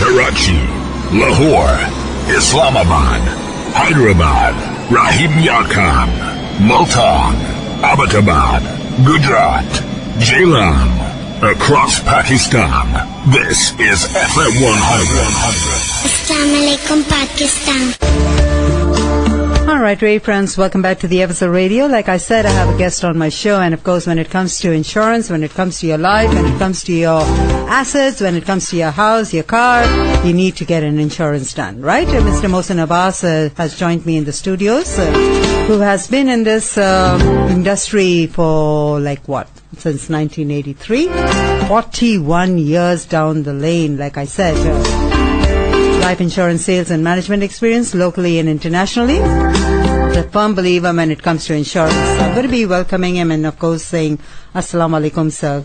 Karachi, Lahore, Islamabad, Hyderabad, Rahim Yar Khan, Multan, Abbottabad, Gujarat, Jailam, across Pakistan. This is FM 100. Assalamu alaikum, Pakistan. All right, Ray friends, welcome back to the Episode Radio. Like I said, I have a guest on my show, and of course, when it comes to insurance, when it comes to your life, when it comes to your assets, when it comes to your house, your car, you need to get an insurance done, right? Mr. Mohsin Abbas has joined me in the studios, who has been in this industry for since 1983, 41 years down the lane, like I said. Life insurance sales and management experience locally and internationally. A firm believer when it comes to insurance. I'm going to be welcoming him and of course saying Assalamu alaikum sir.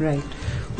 right.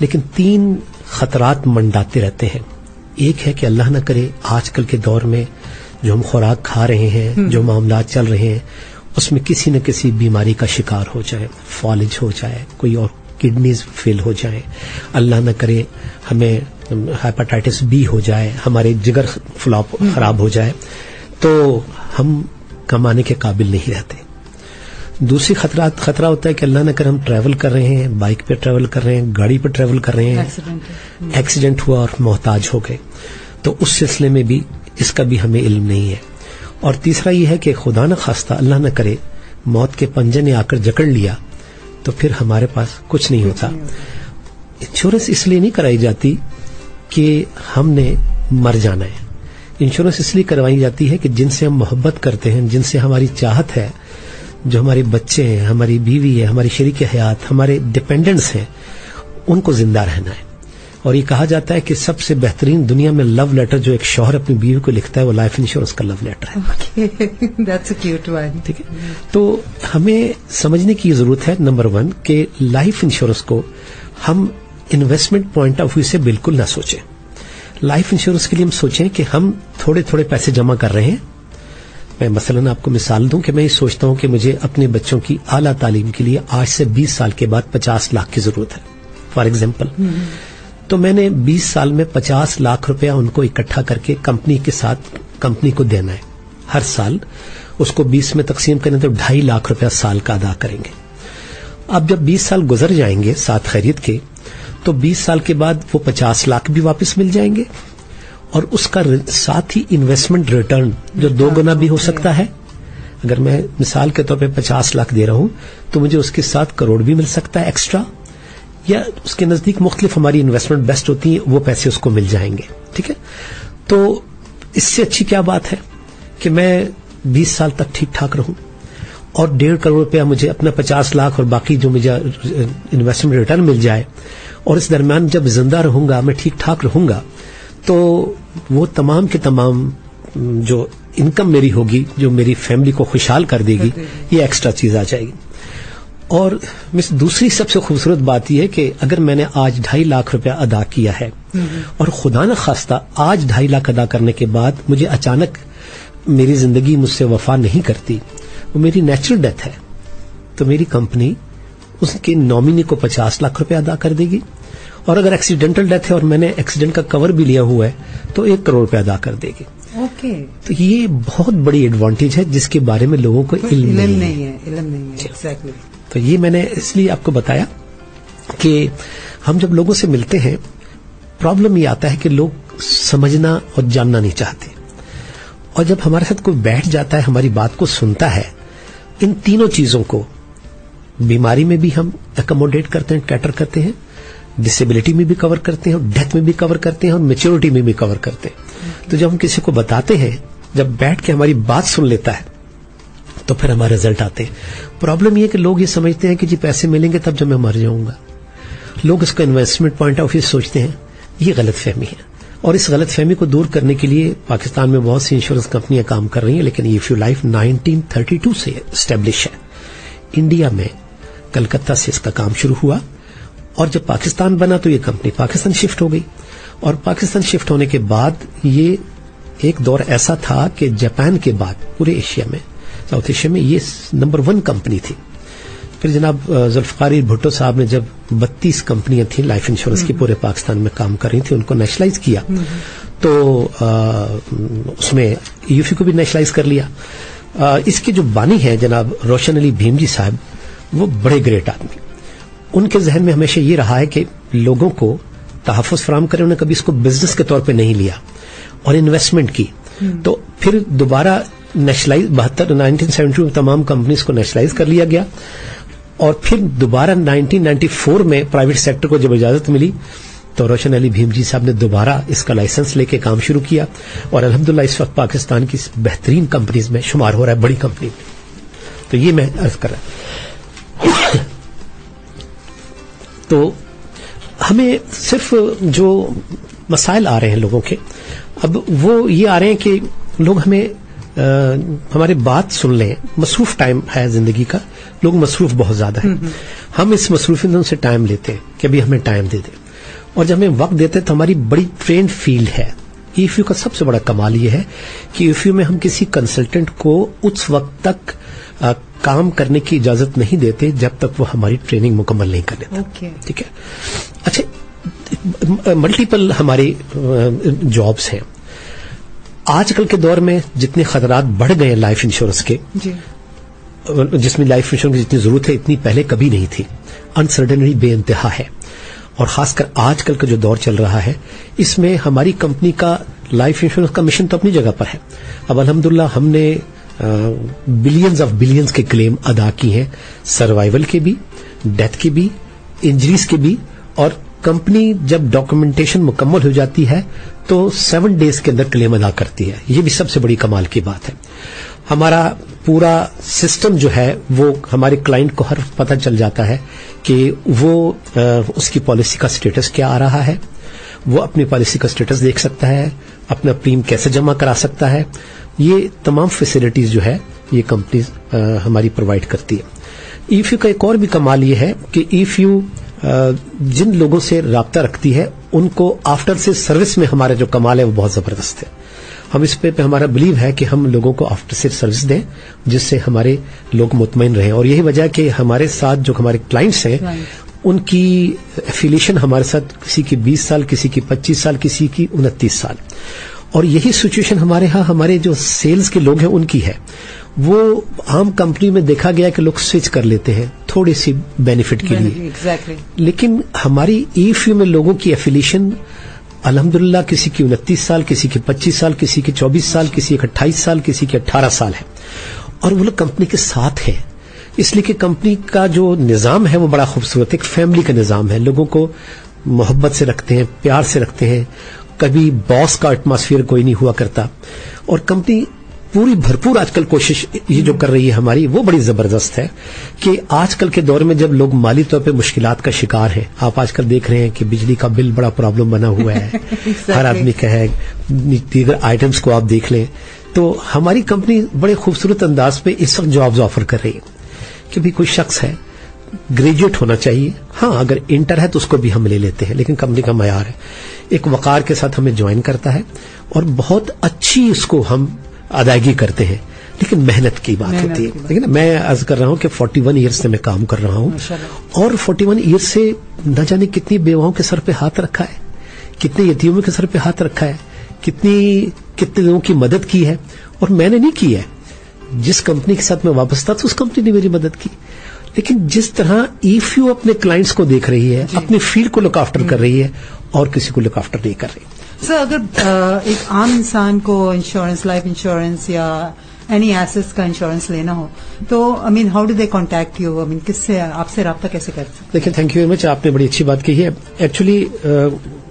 لیکن 3 خطرات منڈاتے رہتے ہیں. ایک ہے کہ اللہ نہ کرے آج کل کے دور میں جو ہم خوراک کھا رہے ہیں, جو معاملات چل رہے ہیں, اس میں کسی نہ کسی بیماری کا شکار ہو جائے, فالج ہو جائے, کوئی اور کڈنیز فیل ہو جائیں, اللہ نہ کرے ہمیں ہیپاٹائٹس بی ہو جائے, ہمارے جگر فلاپ خراب ہو جائے, تو ہم کمانے کے قابل نہیں رہتے. دوسری خطرہ ہوتا ہے کہ اللہ نہ کرے ہم ٹریول کر رہے ہیں, بائک پہ ٹریول کر رہے ہیں, گاڑی پہ ٹریول کر رہے ہیں, ایکسیڈنٹ ہوا اور محتاج ہو گئے, تو اس سلسلے میں بھی اس کا بھی ہمیں علم نہیں ہے. اور تیسرا یہ ہے کہ خدا نہ خواستہ اللہ نہ کرے موت کے پنجے نے آ کر جکڑ لیا تو پھر ہمارے پاس کچھ نہیں ہوتا. انشورنس اس لیے نہیں کرائی جاتی کہ ہم نے مر جانا ہے. انشورنس اس لیے کروائی جاتی ہے کہ جن سے ہم محبت کرتے ہیں, جن سے ہماری چاہت ہے, جو ہمارے بچے ہیں, ہماری بیوی ہے, ہماری شریک حیات, ہمارے ڈپینڈنٹس ہیں, ان کو زندہ رہنا ہے. اور یہ کہا جاتا ہے کہ سب سے بہترین دنیا میں لو لیٹر جو ایک شوہر اپنی بیوی کو لکھتا ہے وہ لائف انشورنس کا لو لیٹر ہے. ٹھیک ہے, تو ہمیں سمجھنے کی ضرورت ہے نمبر 1 کہ لائف انشورنس کو ہم انویسٹمنٹ پوائنٹ آف ویو سے بالکل نہ سوچیں. لائف انشورنس کے لیے ہم سوچیں کہ ہم تھوڑے تھوڑے پیسے جمع کر رہے ہیں. میں مثلاً آپ کو مثال دوں کہ میں یہ سوچتا ہوں کہ مجھے اپنے بچوں کی اعلیٰ تعلیم کے لیے آج سے 20 سال کے بعد 50 لاکھ کی ضرورت ہے فار ایگزامپل. تو میں نے 20 سال میں 50 لاکھ روپیہ ان کو اکٹھا کر کے کمپنی کے ساتھ کمپنی کو دینا ہے. ہر سال اس کو 20 میں تقسیم کریں تو 2.5 لاکھ روپیہ سال کا ادا کریں گے. اب جب 20 سال گزر جائیں گے ساتھ خیریت کے, تو 20 سال کے بعد وہ 50 لاکھ بھی واپس مل جائیں گے, اور اس کا ساتھ ہی انویسٹمنٹ ریٹرن جو 2 گنا بھی ہو سکتا ہے. اگر میں مثال کے طور پہ 50 لاکھ دے رہا ہوں تو مجھے اس کے ساتھ کروڑ بھی مل سکتا ہے ایکسٹرا, یا اس کے نزدیک مختلف ہماری انویسٹمنٹ بیسٹ ہوتی ہیں, وہ پیسے اس کو مل جائیں گے. ٹھیک ہے, تو اس سے اچھی کیا بات ہے کہ میں 20 سال تک ٹھیک ٹھاک رہوں اور 1.5 کروڑ روپیہ مجھے اپنا 50 لاکھ اور باقی جو مجھے انویسٹمنٹ ریٹرن مل جائے, اور اس درمیان جب زندہ رہوں گا, میں ٹھیک ٹھاک رہوں گا, تو وہ تمام کے تمام جو انکم میری ہوگی جو میری فیملی کو خوشحال کر دے گی, یہ ایکسٹرا چیز آ جائے گی. اور دوسری سب سے خوبصورت بات یہ ہے کہ اگر میں نے آج 2.5 لاکھ روپیہ ادا کیا ہے اور خدا نہ خواستہ آج 2.5 لاکھ ادا کرنے کے بعد مجھے اچانک میری زندگی مجھ سے وفا نہیں کرتی, وہ میری نیچرل ڈیتھ ہے, تو میری کمپنی اس کے نامینی کو 50 لاکھ روپے ادا کر دے گی. اور اگر ایکسیڈنٹل ڈیتھ ہے اور میں نے ایکسیڈنٹ کا کور بھی لیا ہوا ہے تو 1 کروڑ روپے ادا کر دے گی. تو یہ بہت بڑی ایڈوانٹیج ہے جس کے بارے میں لوگوں کو علم نہیں ہے. تو یہ میں نے اس لیے آپ کو بتایا کہ ہم جب لوگوں سے ملتے ہیں پرابلم یہ آتا ہے کہ لوگ سمجھنا اور جاننا نہیں چاہتے, اور جب ہمارے ساتھ کوئی بیٹھ جاتا ہے ہماری بات کو سنتا ہے, ان تینوں چیزوں کو بیماری میں بھی ہم اکوموڈیٹ کرتے ہیں, کیٹر کرتے ہیں, ڈسیبلٹی میں بھی کور کرتے ہیں, اور ڈیتھ میں بھی کور کرتے ہیں, اور میچورٹی میں بھی کور کرتے ہیں. تو جب ہم کسی کو بتاتے ہیں, جب بیٹھ کے ہماری بات سن لیتا ہے تو پھر ہمارے رزلٹ آتے ہیں. پرابلم یہ کہ لوگ یہ سمجھتے ہیں کہ جی پیسے ملیں گے تب جب میں مر جاؤں گا. لوگ اس کا انویسٹمنٹ پوائنٹ آف ویو سوچتے ہیں, یہ غلط فہمی ہے. اور اس غلط فہمی کو دور کرنے کے لیے پاکستان میں بہت سی انشورنس کمپنیاں کام کر رہی ہیں, لیکن یہ فیو لائف 1932 سے اسٹیبلش ہے. انڈیا میں کلکتہ سے اس کا کام شروع ہوا, اور جب پاکستان بنا تو یہ کمپنی پاکستان شفٹ ہو گئی. اور پاکستان شفٹ ہونے کے بعد یہ ایک دور ایسا تھا کہ جاپان کے بعد پورے ایشیا میں, ساؤتھ ایشیا میں, یہ نمبر 1 کمپنی تھی. پھر جناب ذوالفقار بھٹو صاحب نے جب 32 کمپنیاں تھیں لائف انشورنس کی پورے پاکستان میں کام کر رہی تھیں, ان کو نیشنلائز کیا, تو اس میں یوفی کو بھی نیشنلائز کر لیا. اس کے جو بانی ہیں جناب روشن علی بھیم جی صاحب, وہ بڑے گریٹ آدمی. ان کے ذہن میں ہمیشہ یہ رہا ہے کہ لوگوں کو تحفظ فراہم کرے. انہوں نے کبھی اس کو بزنس کے طور پہ نہیں لیا اور انویسٹمنٹ کی. تو پھر دوبارہ نیشنلائز 1972 میں تمام کمپنیز کو نیشنلائز کر لیا گیا, اور پھر دوبارہ 1994 میں پرائیویٹ سیکٹر کو جب اجازت ملی تو روشن علی بھیم جی صاحب نے دوبارہ اس کا لائسنس لے کے کام شروع کیا, اور الحمدللہ اس وقت پاکستان کی بہترین کمپنیز میں شمار ہو رہا ہے, بڑی کمپنی میں. تو یہ میں عرض کر رہا ہوں. تو ہمیں صرف جو مسائل آ رہے ہیں لوگوں کے, اب وہ یہ آ رہے ہیں کہ لوگ ہمیں ہماری بات سن لیں. مصروف ٹائم ہے زندگی کا, لوگ مصروف بہت زیادہ ہیں. ہم اس مصروفیت سے ٹائم لیتے ہیں کہ ابھی ہمیں ٹائم دے دیں. اور جب ہمیں وقت دیتے ہیں تو ہماری بڑی ٹرینڈ فیلڈ ہے. ایفیو کا سب سے بڑا کمال یہ ہے کہ ایفیو میں ہم کسی کنسلٹنٹ کو اس وقت تک کام کرنے کی اجازت نہیں دیتے جب تک وہ ہماری ٹریننگ مکمل نہیں کر لیتا. ٹھیک ہے. اچھا, ملٹیپل ہمارے جابس ہیں. آج کل کے دور میں جتنے خطرات بڑھ گئے ہیں لائف انشورنس کے, جس میں لائف انشورنس کی جتنی ضرورت ہے اتنی پہلے کبھی نہیں تھی. انسرٹنٹی بے انتہا ہے, اور خاص کر آج کل کا جو دور چل رہا ہے اس میں ہماری کمپنی کا لائف انشورنس کا مشن تو اپنی جگہ پر ہے. اب الحمدللہ ہم نے بلینز آف بلینز کے کلیم ادا کی ہیں, سروائیول کے بھی, ڈیتھ کے بھی, انجریز کے بھی. اور کمپنی جب ڈاکومنٹیشن مکمل ہو جاتی ہے تو 7 days کے اندر کلیم ادا کرتی ہے. یہ بھی سب سے بڑی کمال کی بات ہے. ہمارا پورا سسٹم جو ہے وہ ہمارے کلائنٹ کو ہر پتہ چل جاتا ہے کہ وہ اس کی پالیسی کا سٹیٹس کیا آ رہا ہے, وہ اپنی پالیسی کا سٹیٹس دیکھ سکتا ہے, اپنا پریم کیسے جمع کرا سکتا ہے. یہ تمام فیسلٹیز جو ہے یہ کمپنی ہماری پرووائڈ کرتی ہے. ایفیو کا ایک اور بھی کمال یہ ہے کہ ایفیو جن لوگوں سے رابطہ رکھتی ہے ان کو آفٹر سے سروس میں ہمارا جو کمال ہے وہ بہت زبردست ہے. ہم اس پہ ہمارا بلیو ہے کہ ہم لوگوں کو آفٹر سے سروس دیں جس سے ہمارے لوگ مطمئن رہیں. اور یہی وجہ کہ ہمارے ساتھ جو ہمارے کلائنٹس ہیں ان کی ایفیلیشن ہمارے ساتھ کسی کی 20 سال, کسی کی 25 سال, کسی کی 29 سال. اور یہی سچویشن ہمارے ہاں ہمارے جو سیلز کے لوگ ہیں ان کی ہے. وہ عام کمپنی میں دیکھا گیا کہ لوگ سوئچ کر لیتے ہیں تھوڑی سی بینیفٹ کے لیے, لیکن ہماری ایفیو میں لوگوں کی ایفیلیشن الحمدللہ کسی کی 29 سال, کسی کی 25 سال, کسی کی 24 سال, کسی کی 28 سال, کسی کی 18 سال ہے. اور وہ لوگ کمپنی کے ساتھ ہیں, اس لیے کہ کمپنی کا جو نظام ہے وہ بڑا خوبصورت, ایک فیملی کا نظام ہے. لوگوں کو محبت سے رکھتے ہیں, پیار سے رکھتے ہیں. کبھی باس کا ایٹماسفیئر کوئی نہیں ہوا کرتا. اور کمپنی پوری بھرپور آج کل کوشش یہ جو کر رہی ہے ہماری وہ بڑی زبردست ہے کہ آج کل کے دور میں جب لوگ مالی طور پہ مشکلات کا شکار ہیں, آپ آج کل دیکھ رہے ہیں کہ بجلی کا بل بڑا پرابلم بنا ہوا ہے, ہر آدمی کا ہے, دیگر آئٹمس کو آپ دیکھ لیں, تو ہماری کمپنی بڑے خوبصورت انداز پہ اس وقت جابز آفر کر رہی ہے کہ بھی کوئی شخص ہے گریجویٹ ہونا چاہیے, ہاں اگر انٹر ہے تو اس کو بھی ہم لے لیتے ہیں, لیکن کمپنی کا معیار ہے, ایک وقار کے ساتھ ہمیں جوائن کرتا ہے اور بہت اچھی اس کو ہم ادائیگی کرتے ہیں. لیکن محنت کی بات ہوتی ہے. لیکن میں عرض کر رہا ہوں کہ 41 ایئر سے میں کام کر رہا ہوں, اور 41 ایئر سے نہ جانے کتنی بیواؤں کے سر پہ ہاتھ رکھا ہے, کتنے یتیموں کے سر پہ ہاتھ رکھا ہے, کتنے لوگوں کی مدد کی ہے. اور میں نے نہیں کی ہے, جس کمپنی کے ساتھ میں وابستہ تھا اس کمپنی نے میری مدد کی. لیکن جس طرح ایفیو اپنے کلائنٹس کو دیکھ رہی ہے, اپنی فیلڈ کو لک آفٹر کر رہی ہے, اور کسی کو لک آفٹر نہیں کر رہی. سر, اگر ایک عام انسان کو انشورنس, لائف انشورنس یا اینی ایسٹس کا انشورنس لینا ہو تو how do they contact you, کس سے, آپ سے رابطہ کیسے کرتے ہیں؟ دیکھیں, تھینک یو ویری مچ, آپ نے بڑی اچھی بات کی ہے. ایکچولی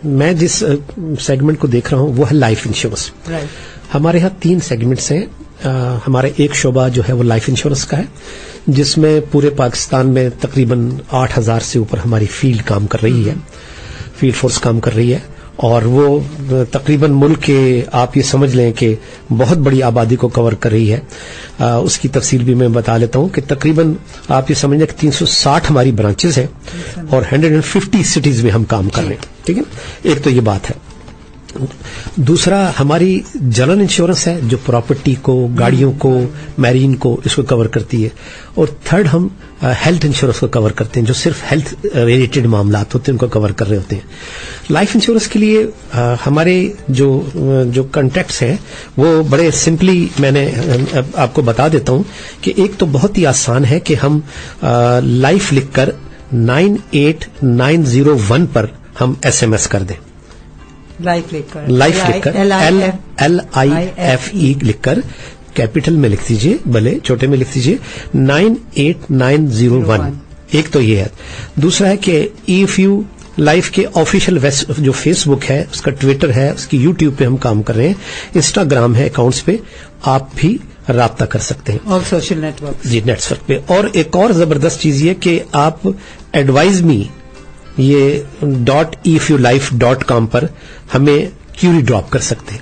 میں جس سیگمنٹ کو دیکھ رہا ہوں وہ ہے لائف انشورنس. ہمارے ہاں 3 سیگمنٹس ہیں. ہمارا ایک شعبہ جو ہے وہ لائف انشورنس کا ہے, جس میں پورے پاکستان میں تقریباً 8,000 سے اوپر ہماری فیلڈ کام کر رہی ہے, فیلڈ فورس کام کر رہی ہے. اور وہ تقریباً ملک کے آپ یہ سمجھ لیں کہ بہت بڑی آبادی کو کور کر رہی ہے. اس کی تفصیل بھی میں بتا لیتا ہوں کہ تقریباً آپ یہ سمجھ لیں کہ 360 ہماری برانچز ہیں اور 150 سٹیز میں ہم کام کر رہے ہیں. ٹھیک ہے, ایک تو یہ بات ہے. دوسرا ہماری جنرل انشورنس ہے جو پراپرٹی کو, گاڑیوں کو, میرین کو, اس کو کور کرتی ہے. اور تھرڈ ہم ہیلتھ انشورنس کو کور کرتے ہیں, جو صرف ہیلتھ ریلیٹڈ معاملات ہوتے ہیں ان کو کور کر رہے ہوتے ہیں. لائف انشورنس کے لیے ہمارے جو کنٹیکٹس ہیں وہ بڑے سمپلی میں نے آپ کو بتا دیتا ہوں کہ ایک تو بہت ہی آسان ہے کہ ہم لائف لکھ کر 98901 پر ہم SMS کر دیں. لائف لکھ کر LIFE لکھ کر کیپٹل میں لکھ دیجیے, بھلے چھوٹے میں لکھ دیجیے 98901. ایک تو یہ ہے. دوسرا ہے کہ ایفیو لائف کے آفیشیل جو فیس بک ہے, اس کا ٹویٹر ہے, اس کی یوٹیوب پہ ہم کام کر رہے ہیں, انسٹاگرام ہے اکاؤنٹس پہ آپ بھی رابطہ کر سکتے ہیں, اور سوشل نیٹ ورک, جی نیٹ ورک پہ. اور ایک اور زبردست چیز یہ کہ آپ ایڈوائز می یہ .efulife.com پر ہمیں کیوری ڈراپ کر سکتے ہیں.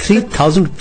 3,000.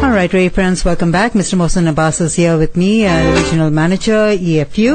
All right, Ray friends, welcome back. Mr. Mohsen Abbas is here with me, Regional Manager, EFU.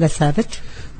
let's have it.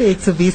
120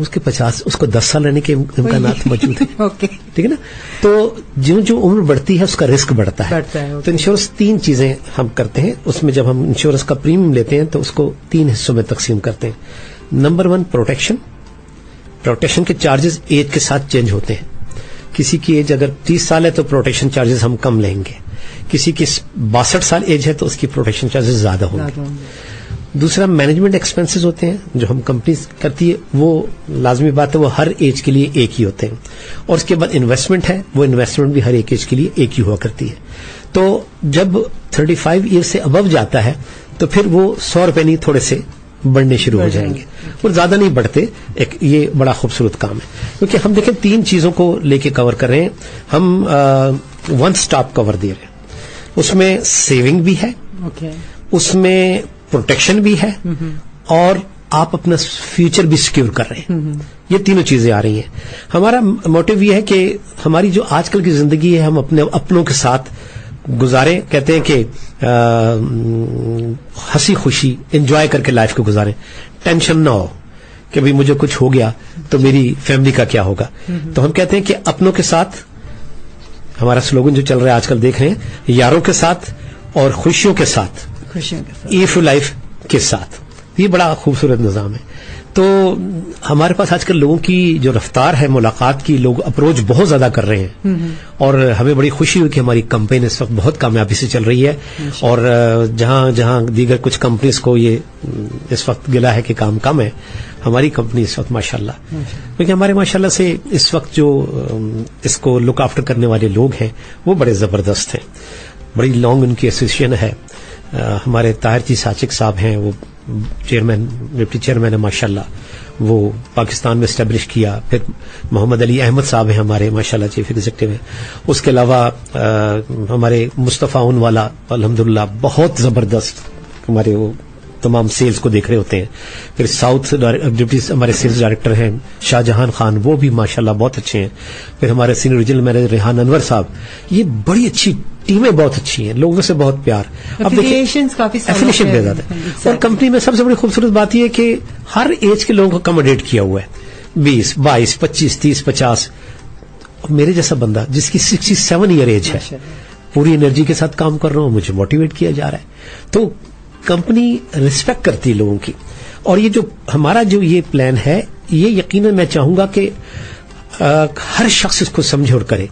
اس کے 50 اس کو 10 سال رہنے کے امکانات موجود ہیں. اوکے ٹھیک ہے نا. تو جو عمر بڑھتی ہے اس کا رسک بڑھتا ہے. تو انشورنس 3 چیزیں ہم کرتے ہیں. اس میں جب ہم انشورنس کا پریمیم لیتے ہیں تو اس کو 3 حصوں میں تقسیم کرتے ہیں. نمبر 1 پروٹیکشن کے چارجز ایج کے ساتھ چینج ہوتے ہیں. کسی کی ایج اگر 30 سال ہے تو پروٹیکشن چارجز ہم کم لیں گے. کسی کی 62 سال ایج ہے تو اس کی پروٹیکشن چارجز زیادہ ہوں گے. دوسرا مینجمنٹ ایکسپینسز ہوتے ہیں جو ہم کمپنی کرتی ہے, وہ لازمی بات ہے وہ ہر ایج کے لیے ایک ہی ہوتے ہیں. اور اس کے بعد انویسٹمنٹ ہے, وہ انویسٹمنٹ بھی ہر ایک ایج کے لیے ایک ہی ہوا کرتی ہے. تو جب 35 ایئر سے ابو جاتا ہے تو پھر وہ 100 روپے نہیں تھوڑے سے بڑھنے شروع ہو جائیں گے, اور زیادہ نہیں بڑھتے. یہ بڑا خوبصورت کام ہے کیونکہ ہم دیکھیں 3 چیزوں کو لے کے کور کر رہے ہیں. ہم 1 سٹاپ کور دے رہے ہیں. اس میں سیونگ بھی ہے, اس میں پروٹیکشن بھی ہے, اور آپ اپنا فیوچر بھی سیکیور کر رہے ہیں. یہ تینوں چیزیں آ رہی ہیں. ہمارا موٹیو یہ ہے کہ ہماری جو آج کل کی زندگی ہے ہم اپنے اپنوں کے ساتھ گزاریں. کہتے ہیں کہ ہنسی خوشی انجوائے کر کے لائف کو گزاریں. ٹینشن نہ ہو کہ بھئی مجھے کچھ ہو گیا تو میری فیملی کا کیا ہوگا. تو ہم کہتے ہیں کہ اپنوں کے ساتھ, ہمارا سلوگن جو چل رہا ہے آج کل دیکھ رہے ہیں, یاروں کے ساتھ اور خوشیوں کے ساتھ, ایف لائف کے ساتھ. یہ بڑا خوبصورت نظام ہے. تو ہمارے پاس آج کل لوگوں کی جو رفتار ہے ملاقات کی, لوگ اپروچ بہت زیادہ کر رہے ہیں, اور ہمیں بڑی خوشی ہوئی کہ ہماری کمپنی اس وقت بہت کامیابی سے چل رہی ہے. اور جہاں دیگر کچھ کمپنیز کو یہ اس وقت گلا ہے کہ کام کم ہے, ہماری کمپنی اس وقت ماشاءاللہ, کیونکہ ہمارے ماشاءاللہ سے اس وقت جو اس کو لک آفٹر کرنے والے لوگ ہیں وہ بڑے زبردست ہیں. بڑی لانگ ان کی ایسوسیشن ہے. ہمارے طاہر جی ساچک صاحب ہیں, وہ چیئرمین, ڈپٹی چیئرمین ہے ماشاءاللہ, وہ پاکستان میں اسٹیبلش کیا. پھر محمد علی احمد صاحب ہیں ہمارے ماشاءاللہ چیف ایگزیکٹو ہیں. اس کے علاوہ ہمارے مصطفیٰ اون والا الحمدللہ بہت زبردست ہمارے وہ تمام سیلز کو دیکھ رہے ہوتے ہیں. پھر ساؤتھ ڈپٹی ہمارے سیلز ڈائریکٹر ہیں شاہ جہان خان, وہ بھی ماشاءاللہ بہت اچھے ہیں. پھر ہمارے سینئر ریجنل مینیجر ریحان انور صاحب. یہ بڑی اچھی ٹیمیں, بہت اچھی ہیں, لوگوں سے بہت پیار. اب دیکھیں ایفیلیشن بے زیادہ ہے. اور کمپنی میں سب سے بڑی خوبصورت بات یہ ہے کہ ہر ایج کے لوگوں کو اکموڈیٹ کیا ہوا ہے. 20, 22, 25, 30, 50. میرے جیسا بندہ جس کی 67 ایئر ایج ہے, پوری انرجی کے ساتھ کام کر رہا ہوں, مجھے موٹیویٹ کیا جا رہا ہے. تو کمپنی ریسپیکٹ کرتی ہے لوگوں کی. اور یہ جو ہمارا جو یہ پلان ہے, یہ یقیناً میں چاہوں گا کہ ہر شخص اس کو سمجھے اور کرے.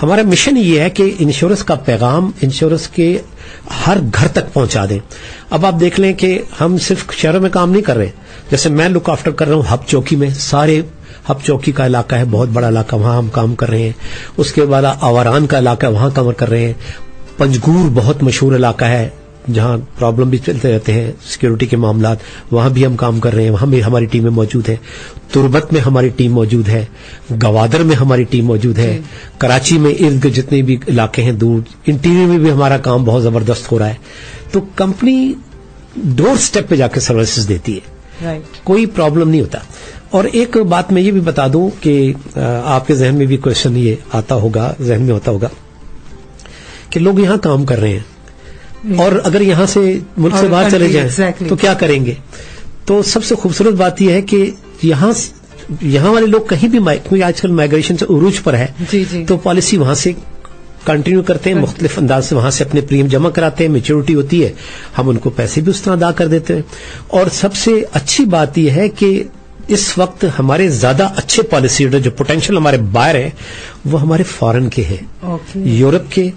ہمارا مشن یہ ہے کہ انشورنس کا پیغام انشورنس کے ہر گھر تک پہنچا دیں. اب آپ دیکھ لیں کہ ہم صرف شہروں میں کام نہیں کر رہے. جیسے میں لک آفٹر کر رہا ہوں ہب چوکی میں, سارے ہب چوکی کا علاقہ ہے, بہت بڑا علاقہ, وہاں ہم کام کر رہے ہیں. اس کے بعد آوران کا علاقہ ہے, وہاں کور کر رہے ہیں. پنجگور بہت مشہور علاقہ ہے جہاں پرابلم بھی چلتے رہتے ہیں سیکیورٹی کے معاملات, وہاں بھی ہم کام کر رہے ہیں. وہاں بھی ہماری ٹیمیں موجود ہیں. تربت میں ہماری ٹیم موجود ہے, گوادر میں ہماری ٹیم موجود ہے, کراچی میں ارد گرد جتنے بھی علاقے ہیں دور, انٹیریئر میں بھی ہمارا کام بہت زبردست ہو رہا ہے. تو کمپنی ڈور سٹیپ پہ جا کے سروسز دیتی ہے, کوئی پرابلم نہیں ہوتا. اور ایک بات میں یہ بھی بتا دوں کہ آپ کے ذہن میں بھی کوشچن یہ آتا ہوگا, ذہن میں ہوتا ہوگا کہ لوگ یہاں کام کر رہے ہیں اور اگر یہاں سے ملک سے باہر چلے جائیں تو کیا کریں گے. تو سب سے خوبصورت بات یہ ہے کہ یہاں والے لوگ کہیں بھی, کیونکہ آج کل مائگریشن سے عروج پر ہے, تو پالیسی وہاں سے کنٹینیو کرتے ہیں, مختلف انداز سے وہاں سے اپنے پریم جمع کراتے ہیں. میچورٹی ہوتی ہے, ہم ان کو پیسے بھی اس طرح ادا کر دیتے ہیں. اور سب سے اچھی بات یہ ہے کہ اس وقت ہمارے زیادہ اچھے پالیسی ہولڈر جو پوٹینشیل ہمارے باہر ہیں وہ ہمارے فارن کے ہیں, یورپ کے,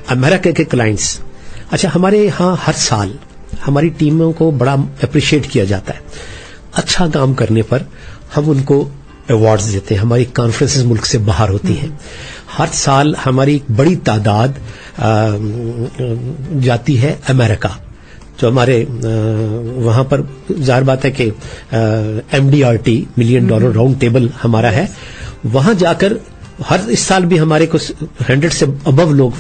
امریکہ کے کلائنٹس. اچھا, ہمارے یہاں ہر سال ہماری ٹیموں کو بڑا اپریشیٹ کیا جاتا ہے. اچھا کام کرنے پر ہم ان کو ایوارڈز دیتے ہیں. ہماری کانفرنسز ملک سے باہر ہوتی ہیں. ہر سال ہماری ایک بڑی تعداد جاتی ہے امریکہ, جو ہمارے وہاں پر ظاہر بات ہے کہ MDRT $1 ملین راؤنڈ ٹیبل ہمارا ہے. وہاں جا کر اس سال بھی ہمارے کچھ 100 سے ابو لوگ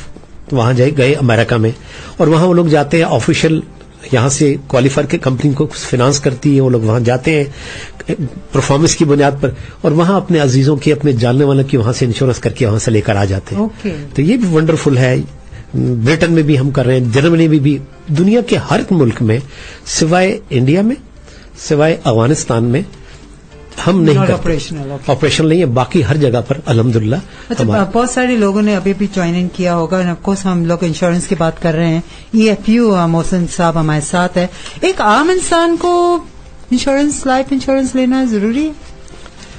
وہاں گئے امریکہ میں, اور وہاں وہ لوگ جاتے ہیں آفیشیل, یہاں سے کوالیفر کے کمپنی کو فنانس کرتی ہے, وہ لوگ وہاں جاتے ہیں پرفارمنس کی بنیاد پر, اور وہاں اپنے عزیزوں کی, اپنے جاننے والوں کی وہاں سے انشورنس کر کے وہاں سے لے کر آ جاتے ہیں. تو یہ بھی ونڈرفل ہے. برٹن میں بھی ہم کر رہے ہیں, جرمنی میں بھی, دنیا کے ہر ملک میں سوائے انڈیا میں, سوائے افغانستان میں ہم نہیں Not کرتے. operational, okay. آپریشنل نہیں ہے, باقی ہر جگہ پر الحمدللہ. اچھا, بہت سارے لوگوں نے ابھی بھی جوائن ان کیا ہوگا, اور آف کورس ہم لوگ انشورنس کی بات کر رہے ہیں. EFU محسن صاحب ہمارے ساتھ ہے. ایک عام انسان کو انشورنس, لائف انشورنس لینا ضروری ہے؟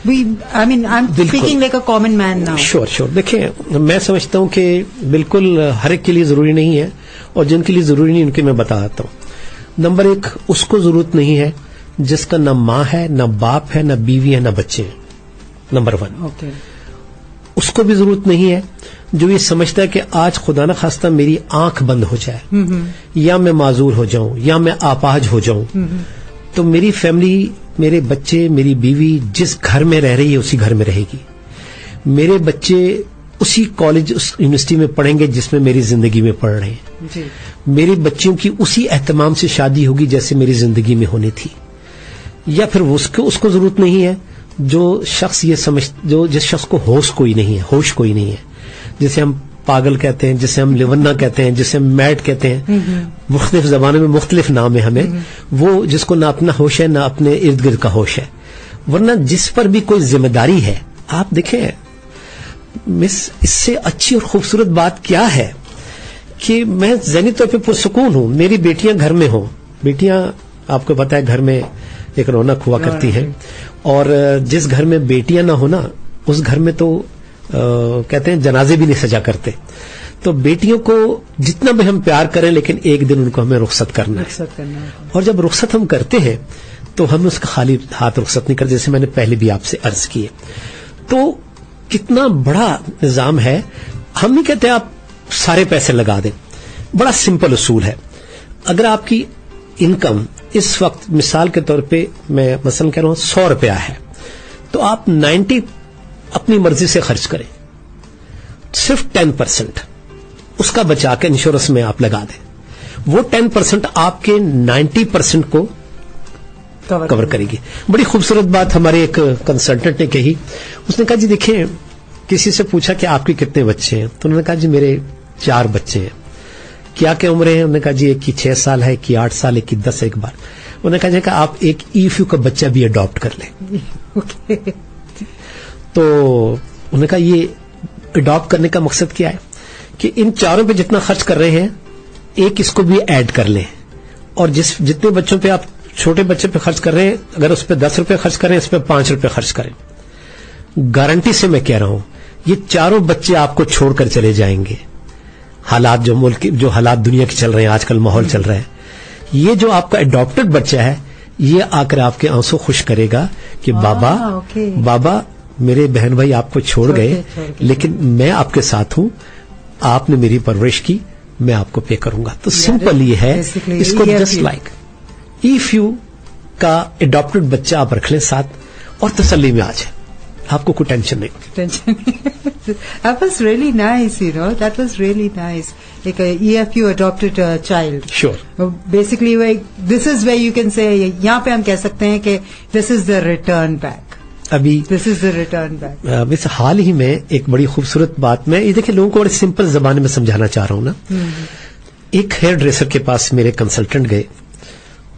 I mean, I'm بالکل. speaking like a common man now. شور. دیکھیں, میں سمجھتا ہوں کہ بالکل ہر ایک کے لیے ضروری نہیں ہے, اور جن کے لیے ضروری نہیں ان کے میں بتاتا ہوں. نمبر 1, اس کو ضرورت نہیں ہے جس کا نہ ماں ہے, نہ باپ ہے, نہ بیوی ہے, نہ بچے ہیں. نمبر 1. Okay. اس کو بھی ضرورت نہیں ہے جو یہ سمجھتا ہے کہ آج خدا نہ خواستہ میری آنکھ بند ہو جائے, یا میں معذور ہو جاؤں, یا میں آپاہج ہو جاؤں, تو میری فیملی, میرے بچے, میری بیوی جس گھر میں رہ رہی ہے اسی گھر میں رہے گی. میرے بچے اسی کالج, اس یونیورسٹی میں پڑھیں گے جس میں میری زندگی میں پڑھ رہے ہیں. جی. میرے بچوں کی اسی اہتمام سے شادی ہوگی جیسے میری زندگی میں ہونی تھی. یا پھر اس کو ضرورت نہیں ہے جو شخص یہ جو جس شخص کو ہوش کوئی نہیں ہے, جسے ہم پاگل کہتے ہیں, جسے ہم لیونا کہتے ہیں, جسے ہم میڈ کہتے ہیں, مختلف زبانوں میں مختلف نام ہے ہمیں, وہ جس کو نہ اپنا ہوش ہے نہ اپنے ارد گرد کا ہوش ہے. ورنہ جس پر بھی کوئی ذمہ داری ہے, آپ دیکھیں مس, اس سے اچھی اور خوبصورت بات کیا ہے کہ میں ذہنی طور پہ پرسکون ہوں, میری بیٹیاں گھر میں ہوں. بیٹیاں آپ کو پتا ہے گھر میں ایک رونق ہوا کرتی ہیں, اور جس گھر میں بیٹیاں نہ ہونا اس گھر میں تو کہتے ہیں جنازے بھی نہیں سجا کرتے. تو بیٹیوں کو جتنا بھی ہم پیار کریں, لیکن ایک دن ان کو ہمیں رخصت کرنا ہے, اور جب رخصت ہم کرتے ہیں تو ہم اس کا خالی ہاتھ رخصت نہیں کرتے, جیسے میں نے پہلے بھی آپ سے عرض کی ہے. تو کتنا بڑا نظام ہے. ہم نہیں کہتے آپ سارے پیسے لگا دیں, بڑا سمپل اصول ہے. اگر آپ کی انکم اس وقت مثال کے طور پہ میں مثلا کہہ رہا ہوں 100 روپیہ ہے, تو آپ 90 اپنی مرضی سے خرچ کریں, صرف 10% اس کا بچا کے انشورنس میں آپ لگا دیں. وہ 10% آپ کے 90% کو کور کرے گی. بڑی خوبصورت بات ہمارے ایک کنسلٹنٹ نے کہی. اس نے کہا جی دیکھیں, کسی سے پوچھا کہ آپ کے کتنے بچے ہیں, تو انہوں نے کہا جی میرے 4 بچے ہیں. کیا عمریں ہیں؟ انہوں نے کہا جی ایک کی 6 سال ہے, ایک کی 8 سال, ایک کی 10. ایک بار انہوں نے کہا جی کہ آپ ایک EFU کا بچہ بھی اڈاپٹ کر لیں. تو انہوں نے کہا یہ اڈاپٹ کرنے کا مقصد کیا ہے کہ ان 4 پہ جتنا خرچ کر رہے ہیں ایک اس کو بھی ایڈ کر لیں, اور جتنے بچوں پہ آپ چھوٹے بچے پہ خرچ کر رہے ہیں, اگر اس پہ 10 روپے خرچ کریں, اس پہ 5 روپے خرچ کریں. گارنٹی سے میں کہہ رہا ہوں یہ 4 بچے آپ کو چھوڑ کر چلے جائیں گے. حالات جو حالات دنیا کے چل رہے ہیں, آج کل ماحول چل رہا ہے, یہ جو آپ کا اڈاپٹڈ بچہ ہے یہ آ کر آپ کے آنسو خوش کرے گا کہ بابا میرے بہن بھائی آپ کو چھوڑ گئے, لیکن میں آپ کے ساتھ ہوں, آپ نے میری پرورش کی, میں آپ کو پے کروں گا. تو سمپل یہ ہے, اس کو جسٹ لائک EFU کا اڈاپٹڈ بچہ آپ رکھ لیں ساتھ, اور تسلی میں آ جائیں, آپ کو کوئی ٹینشن نہیں. That was really nice, that was really nice. Like a EFU adopted child. Sure. Basically, this is where you can say, یہاں پہ ہم کہہ سکتے ہیں کہ this is the return back. ابھی This is the return back. بس حال ہی میں ایک بڑی خوبصورت بات, میں یہ دیکھیں لوگوں کو بڑے سمپل زبان میں سمجھانا چاہ رہا ہوں نا. ایک ہیئر ڈریسر کے پاس میرے کنسلٹنٹ گئے,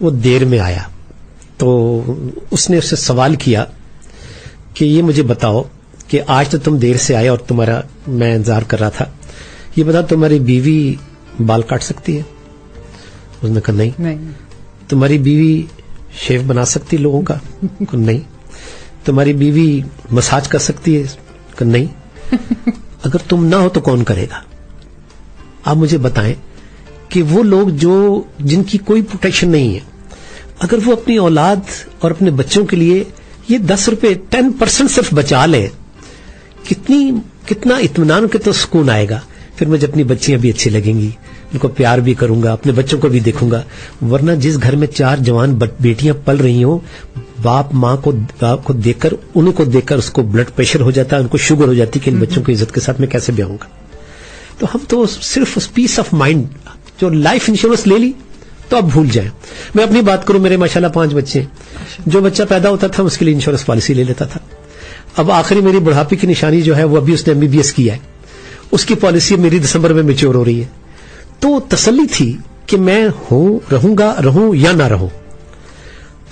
وہ دیر میں آیا, تو اس نے اس سے سوال کیا کہ یہ مجھے بتاؤ کہ آج تو تم دیر سے آئے اور تمہارا میں انتظار کر رہا تھا, یہ بتاؤ تمہاری بیوی بال کاٹ سکتی ہے؟ اس نے کہا نہیں. تمہاری بیوی شیف بنا سکتی لوگوں کا؟ نہیں. تمہاری بیوی مساج کر سکتی ہے؟ کہ نہیں. اگر تم نہ ہو تو کون کرے گا؟ آپ مجھے بتائیں کہ وہ لوگ جن کی کوئی پروٹیکشن نہیں ہے, اگر وہ اپنی اولاد اور اپنے بچوں کے لیے یہ 10 روپے 10% صرف بچا لیں, کتنا اطمینان, کتنا سکون آئے گا. پھر مجھے اپنی بچیاں بھی اچھی لگیں گی, ان کو پیار بھی کروں گا, اپنے بچوں کو بھی دیکھوں گا. ورنہ جس گھر میں 4 جوان بیٹیاں پل رہی ہوں, باپ ماں کو دیکھ کر, انہوں کو دیکھ کر اس کو بلڈ پریشر ہو جاتا ہے, ان کو شوگر ہو جاتی کہ ان بچوں کی عزت کے ساتھ میں کیسے بیاہوں گا. تو ہم تو صرف اس پیس آف مائنڈ جو لائف انشورنس لے لی تو اب بھول جائیں. میں اپنی بات کروں, میرے ماشاءاللہ 5 بچے ہیں. جو بچہ پیدا ہوتا تھا اس کے لیے انشورنس پالیسی لے لیتا تھا. اب آخری میری بڑھاپے کی نشانی جو ہے وہ ابھی اس نے MBBS کیا ہے, اس کی پالیسی میری دسمبر میں میچور ہو رہی ہے. تو تسلی تھی کہ میں رہوں یا نہ رہوں.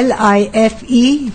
LIFE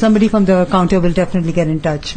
somebody from the counter will definitely get in touch.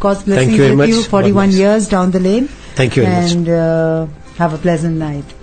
God's blessings with you. 41 years down the lane. Thank you very much. And have a pleasant night.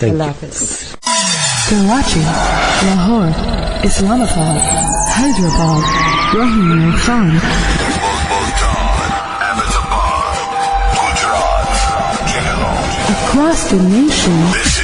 Thank Allah you. Hafiz. Karachi, Lahore, Islamabad, Hyderabad, Rahim Khan, Ahmedabad, Gujarat, Jalan. across the nation. This